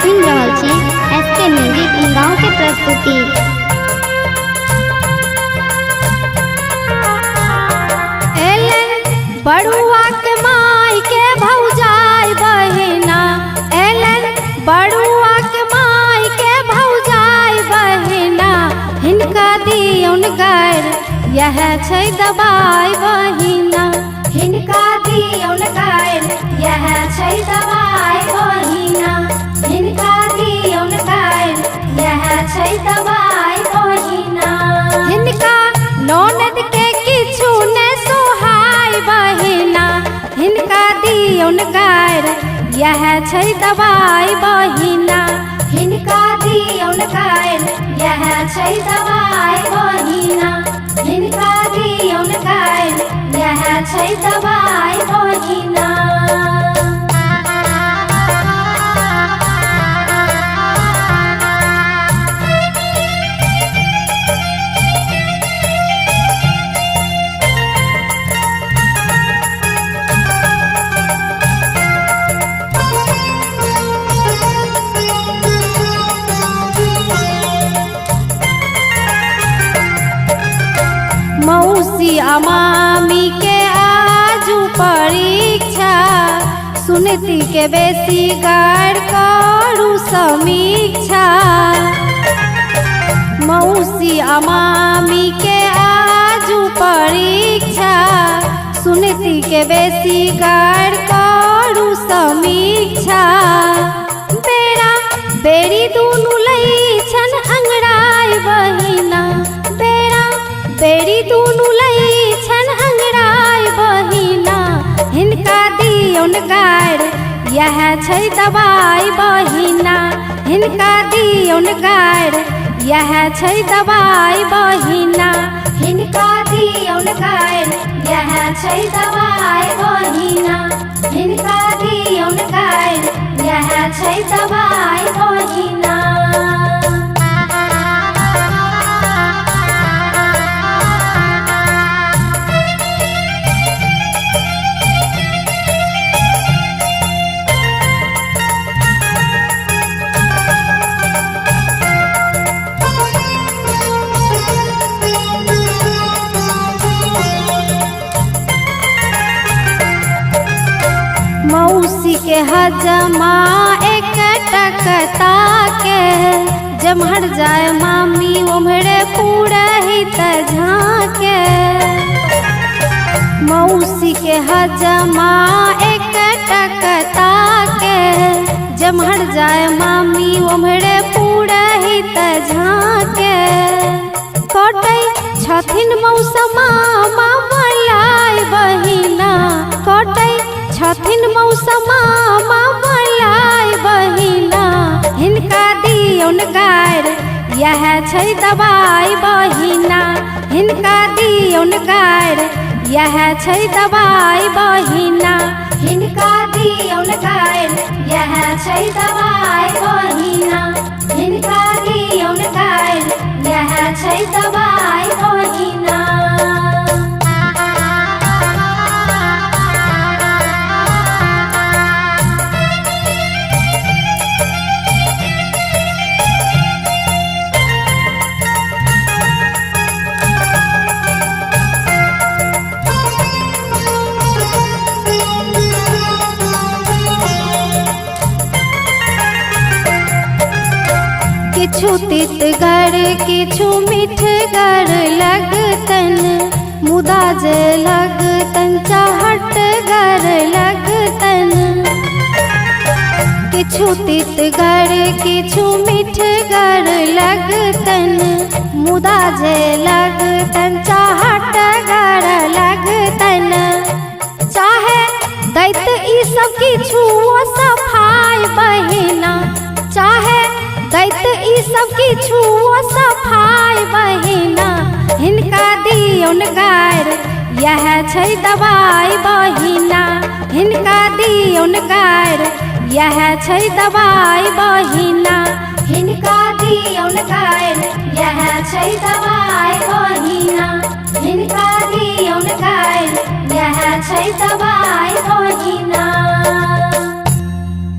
सुन रहल छी एसके म्यूजिक गाँव के प्रस्तुति। बड़ुआ के माई के भौजाई बहिना एलन, बड़ुआ के माई के भौजाई बहिना, हिनका दियौन गैर यह छै दबाई बहिना, हिनका दियौन गैर यह छै दबाई बहिना, हिनका दियौन गैर यह छै दबाई बहिना, हिनका ननद के किछु ने सोहाय बहिना, हिनका दियौन गैर यह छै दबाई बहिना, हिनका दियौन गैर यह छै दबाई बहिना, हिनका दियौन गैर यह छै दबाई बहिना। मौसी अमामी के आजू परीक्षा, सुनती के बेसी गैर करू समीक्षा, मौसी अमामी के आजू परीक्षा, सुनती के बेसी गैर करू समीक्षा, बेरा बेरी दुनु लई छन अंगड़ाई बहिना, बेरा बेरी दुनु लई छन अंगड़ाई बहिना, हिनका दियौन गैर यह छै दबाई बहिना, हिनका दियौन गैर यह छै दबाई बहिना, हिनका दियौन गैर यह छै दबाई बहिना, हिनका दियौन गैर यह छै दबाई बहिना। मौसी के हजमा एक टकता के, जमहर जाए मामी उम्हरे पूरा ही झाके, मौसी के हजमा एक टकता के, जमहर जाए मामी उम्हरे पूरा ही झाके, कटै छथिन मौसमा मलाई बहिना, कटै छथिन मौसमा मलाई बहिना, हिनका दियौन गैर यह छै दबाई बहिना, हिनका दियौन गैर यह छै दबाई बहिना, हिनका दियौन गैर यह छै दबाई बहिना, हिनका दियौन गैर यह छै दबाई बहिना। किछु तितगर किछु मीठगर लगतन, मुदा जे लगतन चाहटगर लगतन, किछु तितगर किछु मीठगर लगतन, मुदा जे लगतन चाहटगर लगतन, चाहे दैत ई सब किछु सफाई बहिना, चाहे दैत ई सब किछु सफाई बहिना, हिनका दियौन गैर यह छै दबाई बहिना, हिनका दियौन गैर यह छै दबाई बहिना, हिनका दियौन गैर यह छै दबाई बहिना, हिनका दियौन गैर यह छै दबाई